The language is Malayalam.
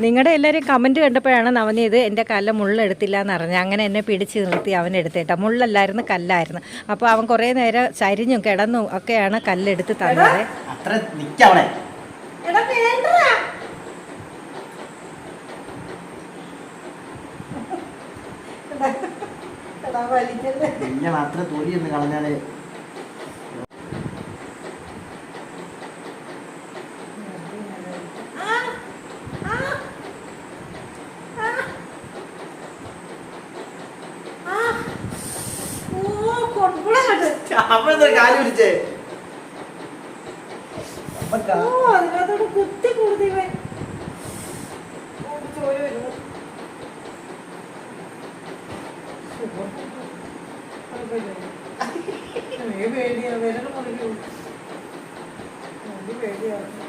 നിങ്ങളുടെ എല്ലാവരും കമൻറ്റ് കണ്ടപ്പോഴാണ് നവനീത് എൻ്റെ കല്ല് മുള്ളെടുത്തില്ല എന്ന് പറഞ്ഞത്. അങ്ങനെ എന്നെ പിടിച്ച് നിർത്തി അവൻ എടുത്തേട്ടാ. മുള്ളല്ലായിരുന്നു, കല്ലായിരുന്നു. അപ്പോൾ അവൻ കുറേ നേരം ചരിഞ്ഞും കിടന്നും ഒക്കെയാണ് കല്ലെടുത്ത് തന്നത്. കുത്തി കൂടുതൽ പേടിയാ, വിരൽ മുറിക്കും, പേടിയാണ്.